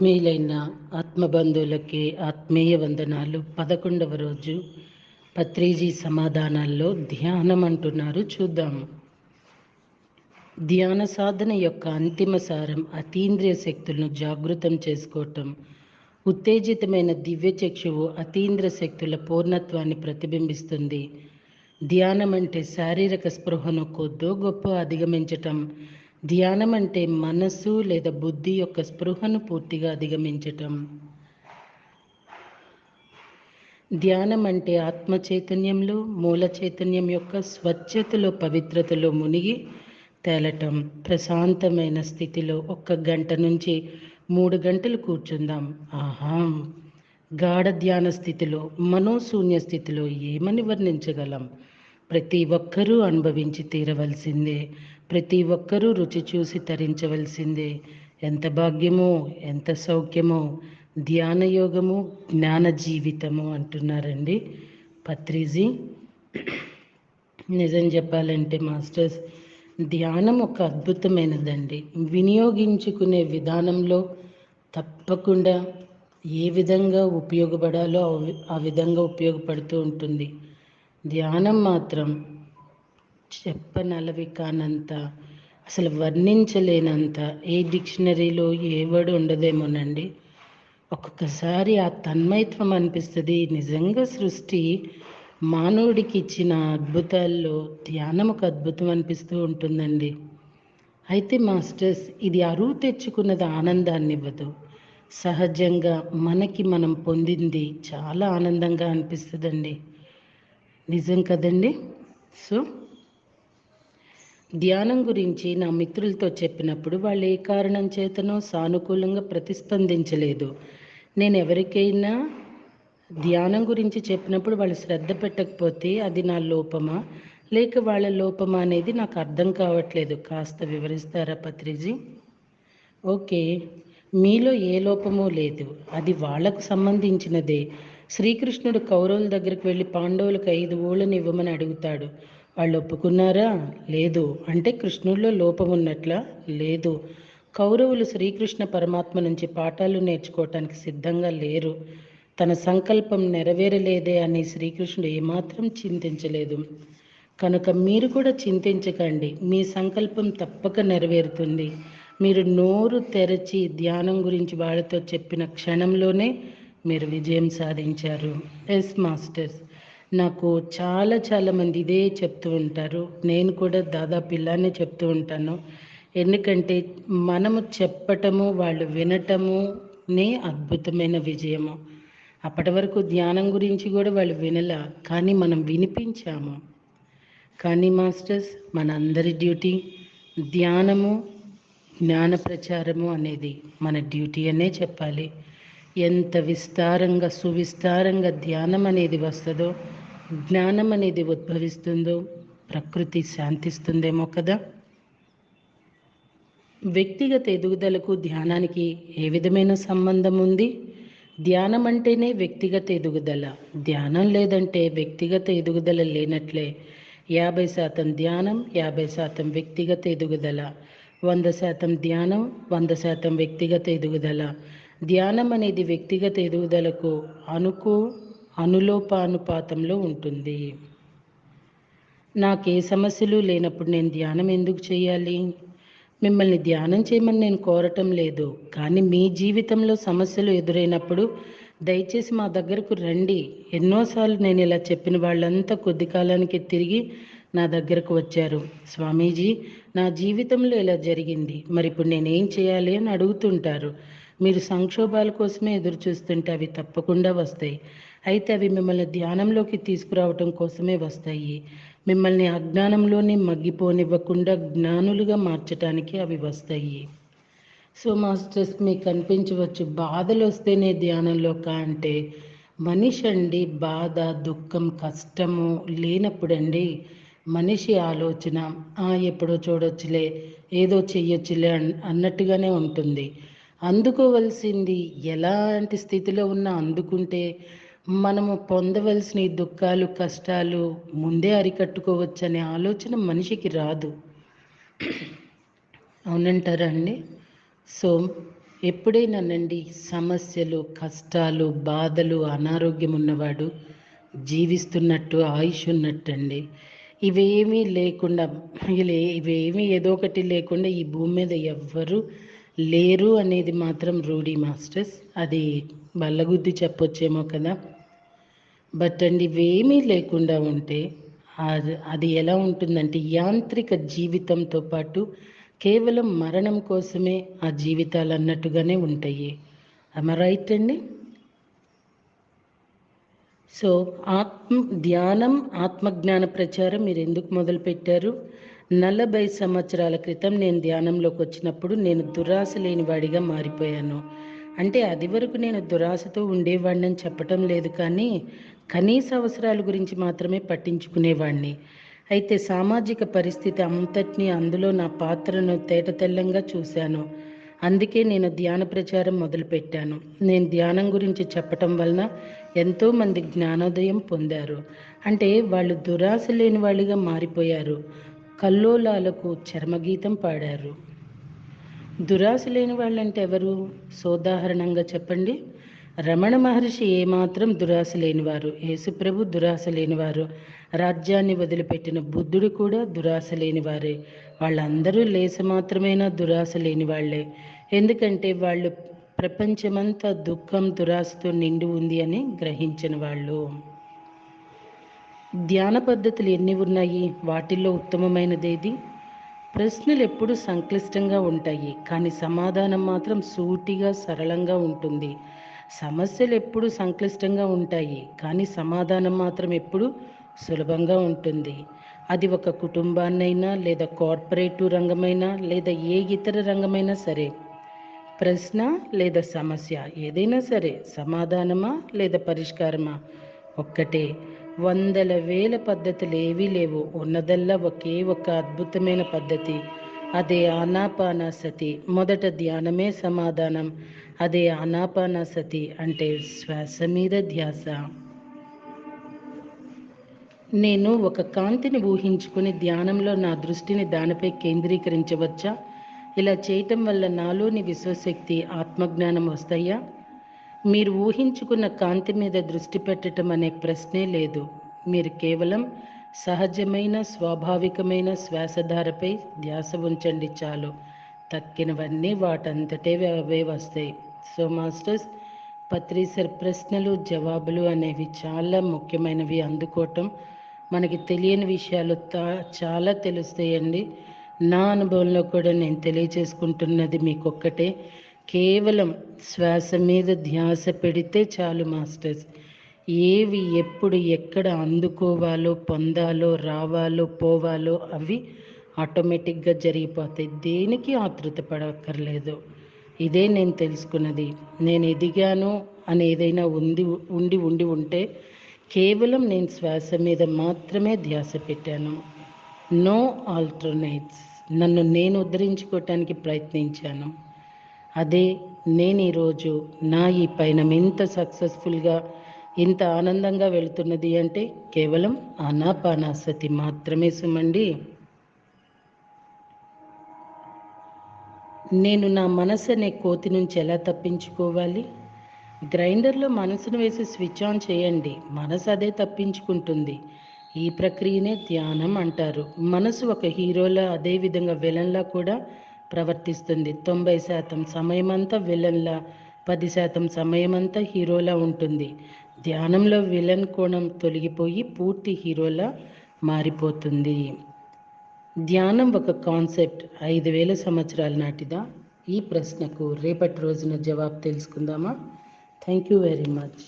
ఆత్మీయులైన ఆత్మబంధువులకి ఆత్మీయ వందనాలు. 11వ రోజు పత్రిజీ సమాధానాల్లో ధ్యానం అంటున్నారు, చూద్దాము. ధ్యాన సాధన యొక్క అంతిమ సారం అతీంద్రియ శక్తులను జాగృతం చేసుకోవటం. ఉత్తేజితమైన దివ్య చక్షువు అతీంద్రియ శక్తుల పూర్ణత్వాన్ని ప్రతిబింబిస్తుంది. ధ్యానం అంటే శారీరక స్పృహను కొద్దో గొప్ప అధిగమించటం. ధ్యానం అంటే మనస్సు లేదా బుద్ధి యొక్క స్పృహను పూర్తిగా అధిగమించటం. ధ్యానం అంటే ఆత్మ చైతన్యంలో, మూల చైతన్యం యొక్క స్వచ్ఛతలో, పవిత్రతలో మునిగి తేలటం. ప్రశాంతమైన స్థితిలో 1 గంట నుంచి 3 గంటలు కూర్చుందాం. గాఢ ధ్యాన స్థితిలో, మనోశూన్య స్థితిలో ఏమని వర్ణించగలం? ప్రతి ఒక్కరూ అనుభవించి తీరవలసిందే. ప్రతి ఒక్కరూ రుచి చూసి తరించవలసిందే. ఎంత భాగ్యమో, ఎంత సౌఖ్యమో! ధ్యాన యోగము జ్ఞాన జీవితము అంటున్నారండి పత్రిజీ. నిజం చెప్పాలంటే మాస్టర్స్, ధ్యానం ఒక అద్భుతమైనదండి. వినియోగించుకునే విధానంలో తప్పకుండా ఏ విధంగా ఉపయోగపడాలో ఆ విధంగా ఉపయోగపడుతూ ఉంటుంది. ధ్యానం మాత్రం చెప్పనలవి కానంత, అసలు వర్ణించలేనంత, ఏ డిక్షనరీలో ఏ వర్డ్ ఉండదేమోనండి. ఒక్కొక్కసారి ఆ తన్మయత్వం అనిపిస్తుంది. నిజంగా సృష్టి మానవుడికి ఇచ్చిన అద్భుతాల్లో ధ్యానం ఒక అద్భుతం అనిపిస్తూ ఉంటుందండి. అయితే మాస్టర్స్, ఇది అరువు తెచ్చుకున్నది ఆనందాన్ని ఇవ్వదు. సహజంగా మనకి మనం పొందింది చాలా ఆనందంగా అనిపిస్తుందండి. నిజం కదండి. సో ధ్యానం గురించి నా మిత్రులతో చెప్పినప్పుడు వాళ్ళు ఏ కారణం చేతనో సానుకూలంగా ప్రతిస్పందించలేదు. నేను ఎవరికైనా ధ్యానం గురించి చెప్పినప్పుడు వాళ్ళు శ్రద్ధ పెట్టకపోతే అది నా లోపమా లేక వాళ్ళ లోపమా అనేది నాకు అర్థం కావట్లేదు. కాస్త వివరిస్తారా పత్రిజీ? ఓకే, మీలో ఏ లోపమూ లేదు, అది వాళ్లకు సంబంధించినదే. శ్రీకృష్ణుడు కౌరవుల దగ్గరికి వెళ్ళి పాండవులకు 5 ఊళ్ళని ఇవ్వమని అడుగుతాడు. వాళ్ళు ఒప్పుకున్నారా? లేదు. అంటే కృష్ణుడిలో లోపం ఉన్నట్లా? లేదు. కౌరవులు శ్రీకృష్ణ పరమాత్మ నుంచి పాఠాలు నేర్చుకోవటానికి సిద్ధంగా లేరు. తన సంకల్పం నెరవేరలేదే అని శ్రీకృష్ణుడు ఏమాత్రం చింతించలేదు. కనుక మీరు కూడా చింతించకండి, మీ సంకల్పం తప్పక నెరవేరుతుంది. మీరు నోరు తెరచి ధ్యానం గురించి వాళ్ళతో చెప్పిన క్షణంలోనే మీరు విజయం సాధించారు. ఎస్ మాస్టర్స్, నాకు చాలా మంది ఇదే చెప్తూ ఉంటారు. నేను కూడా దాదాపు ఇలానే చెప్తూ ఉంటాను. ఎందుకంటే మనము చెప్పటము, వాళ్ళు వినటమునే అద్భుతమైన విజయము. అప్పటి వరకు ధ్యానం గురించి కూడా వాళ్ళు వినలా, కానీ మనం వినిపించాము. కానీ మాస్టర్స్, మనందరి డ్యూటీ ధ్యానము, జ్ఞాన ప్రచారము అనేది మన డ్యూటీ అనే చెప్పాలి. ఎంత విస్తారంగా సువిస్తారంగా ధ్యానం అనేది వస్తుందో, జ్ఞానం అనేది ఉద్భవిస్తుందో, ప్రకృతి శాంతిస్తుందేమో కదా. వ్యక్తిగత ఎదుగుదలకు ధ్యానానికి ఏ విధమైన సంబంధం ఉంది? ధ్యానం అంటేనే వ్యక్తిగత ఎదుగుదల. ధ్యానం లేదంటే వ్యక్తిగత ఎదుగుదల లేనట్లే. 50% ధ్యానం, 50% వ్యక్తిగత ఎదుగుదల. 100% ధ్యానం, 100% వ్యక్తిగత ఎదుగుదల. ధ్యానం అనేది వ్యక్తిగత ఎదుగుదలకు అనులోపానుపాతంలో ఉంటుంది. నాకే సమస్యలు లేనప్పుడు నేను ధ్యానం ఎందుకు చేయాలి? మిమ్మల్ని ధ్యానం చేయమని నేను కోరటం లేదు, కానీ మీ జీవితంలో సమస్యలు ఎదురైనప్పుడు దయచేసి మా దగ్గరకు రండి. ఎన్నోసార్లు నేను ఇలా చెప్పిన వాళ్ళంతా కొద్ది కాలానికి తిరిగి నా దగ్గరకు వచ్చారు. స్వామీజీ, నా జీవితంలో ఇలా జరిగింది, మరి ఇప్పుడు నేనేం చేయాలి అని అడుగుతుంటారు. మీరు సంక్షోభాల కోసమే ఎదురు చూస్తుంటే అవి తప్పకుండా వస్తాయి. అయితే అవి మిమ్మల్ని ధ్యానంలోకి తీసుకురావటం కోసమే వస్తాయి. మిమ్మల్ని అజ్ఞానంలోనే మగ్గిపోనివ్వకుండా జ్ఞానులుగా మార్చడానికి అవి వస్తాయి. సో మాస్టర్స్, మీకు అనిపించవచ్చు బాధలు వస్తేనే ధ్యానంలోకా అంటే, మనిషి అండి బాధ, దుఃఖం, కష్టము లేనప్పుడండి మనిషి ఆలోచన ఎప్పుడో చూడొచ్చులే, ఏదో చెయ్యొచ్చులే అన్నట్టుగానే ఉంటుంది. అందుకోవలసింది ఎలాంటి స్థితిలో ఉన్నా అందుకుంటే మనము పొందవలసిన ఈ దుఃఖాలు, కష్టాలు ముందే అరికట్టుకోవచ్చు అనే ఆలోచన మనిషికి రాదు. అవునంటారా అండి? సో ఎప్పుడైనానండి సమస్యలు, కష్టాలు, బాధలు, అనారోగ్యం ఉన్నవాడు జీవిస్తున్నట్టు, ఆయుష్ ఉన్నట్టండి. ఇవేమీ లేకుండా ఇవేమీ ఏదో ఒకటి లేకుండా ఈ భూమి మీద ఎవ్వరు లేరు అనేది మాత్రం రూఢీ మాస్టర్స్. అది బల్లగుద్ది చెప్పొచ్చేమో కదా. బట్ అండి ఇవేమీ లేకుండా ఉంటే అది ఎలా ఉంటుందంటే యాంత్రిక జీవితంతో పాటు కేవలం మరణం కోసమే ఆ జీవితాలు అన్నట్టుగానే ఉంటాయి. రైట్ అండి? సో ధ్యానం, ఆత్మజ్ఞాన ప్రచారం మీరు ఎందుకు మొదలుపెట్టారు? 40 సంవత్సరాల క్రితం నేను ధ్యానంలోకి వచ్చినప్పుడు నేను దురాశ లేని వాడిగా మారిపోయాను. అంటే అది వరకు నేను దురాశతో ఉండేవాడిని అని చెప్పటం లేదు, కానీ కనీస అవసరాల గురించి మాత్రమే పట్టించుకునేవాడిని. అయితే సామాజిక పరిస్థితి అంతటినీ, అందులో నా పాత్రను తేటతెల్లంగా చూశాను. అందుకే నేను ధ్యాన ప్రచారం మొదలుపెట్టాను. నేను ధ్యానం గురించి చెప్పటం వలన ఎంతోమంది జ్ఞానోదయం పొందారు. అంటే వాళ్ళు దురాశ లేని వాళ్ళుగా మారిపోయారు. కల్లోలాలకు చర్మగీతం పాడారు. దురాశ లేని వాళ్ళంటే ఎవరు? సోదాహరణంగా చెప్పండి. రమణ మహర్షి ఏమాత్రం దురాశ లేనివారు, యేసుప్రభు దురాశ లేనివారు, రాజ్యాన్ని వదిలిపెట్టిన బుద్ధుడు కూడా దురాశ లేనివారే. వాళ్ళందరూ లేస మాత్రమేనా దురాశ లేని వాళ్ళే. ఎందుకంటే వాళ్ళు ప్రపంచమంతా దుఃఖం, దురాశతో నిండి ఉంది అని గ్రహించిన వాళ్ళు. ధ్యాన పద్ధతులు ఎన్ని ఉన్నాయి? వాటిల్లో ఉత్తమమైనదేది? ప్రశ్నలు ఎప్పుడు సంక్లిష్టంగా ఉంటాయి, కానీ సమాధానం మాత్రం సూటిగా, సరళంగా ఉంటుంది. సమస్యలు ఎప్పుడు సంక్లిష్టంగా ఉంటాయి, కానీ సమాధానం మాత్రం ఎప్పుడు సులభంగా ఉంటుంది. అది ఒక కుటుంబాన్నైనా, లేదా కార్పొరేటివ్ రంగమైనా, లేదా ఏ ఇతర రంగమైనా సరే. ప్రశ్న లేదా సమస్య ఏదైనా సరే, సమాధానమా లేదా పరిష్కారమా ఒక్కటే. వందల వేల పద్ధతులు ఏవీ లేవు. ఉన్నదల్లా ఒకే ఒక అద్భుతమైన పద్ధతి. అదే ఆనాపానసతి. మొదట ధ్యానమే సమాధానం. అదే ఆనాపానసతి అంటే శ్వాస మీద ధ్యాస. నేను ఒక కాంతిని ఊహించుకుని ధ్యానంలో నా దృష్టిని దానిపై కేంద్రీకరించవచ్చా? ఇలా చేయటం వల్ల నాలోని విశ్వశక్తి, ఆత్మజ్ఞానం వస్తాయా? మీరు ఊహించుకున్న కాంతి మీద దృష్టి పెట్టడం అనే ప్రశ్నే లేదు. మీరు కేవలం సహజమైన, స్వాభావికమైన శ్వాసధారపై ధ్యాస ఉంచండి చాలు. తక్కినవన్నీ వాటంతటే అవే వస్తాయి. సో మాస్టర్స్, పత్రిసర్ ప్రశ్నలు, జవాబులు అనేవి చాలా ముఖ్యమైనవి. అందుకోవటం మనకి తెలియని విషయాలు చాలా తెలుస్తాయండి. నా అనుభవంలో కూడా నేను తెలియచేసుకుంటున్నది మీకొక్కటే. కేవలం శ్వాస మీద ధ్యాస పెడితే చాలు మాస్టర్స్. ఏవి ఎప్పుడు ఎక్కడ అందుకోవాలో, పొందాలో, రావాలో, పోవాలో అవి ఆటోమేటిక్గా జరిగిపోతాయి. దేనికి ఆతృత పడక్కర్లేదు. ఇదే నేను తెలుసుకున్నది. నేను ఎదిగాను అని ఏదైనా ఉండి ఉంటే కేవలం నేను శ్వాస మీద మాత్రమే ధ్యాస పెట్టాను. No alternates. నన్ను నేను ఉద్ధరించుకోవటానికి ప్రయత్నించాను. అదే నేను ఈరోజు నా ఈ పయనం ఇంత సక్సెస్ఫుల్గా, ఇంత ఆనందంగా వెళుతున్నది అంటే కేవలం ఆనాపానాసతి మాత్రమే సుమండి. నేను నా మనసు అనే కోతి నుంచి ఎలా తప్పించుకోవాలి? గ్రైండర్లో మనసును వేసి స్విచ్ ఆన్ చేయండి, మనసు అదే తప్పించుకుంటుంది. ఈ ప్రక్రియనే ధ్యానం అంటారు. మనసు ఒక హీరోలా, అదేవిధంగా విలన్లా కూడా ప్రవర్తిస్తుంది. 90% సమయమంతా విలన్లా, 10% సమయమంతా హీరోలా ఉంటుంది. ధ్యానంలో విలన్ కోణం తొలగిపోయి పూర్తి హీరోలా మారిపోతుంది. ధ్యానం ఒక కాన్సెప్ట్ 5000 సంవత్సరాల నాటిదా? ఈ ప్రశ్నకు రేపటి రోజున జవాబు తెలుసుకుందామా? Thank you very much.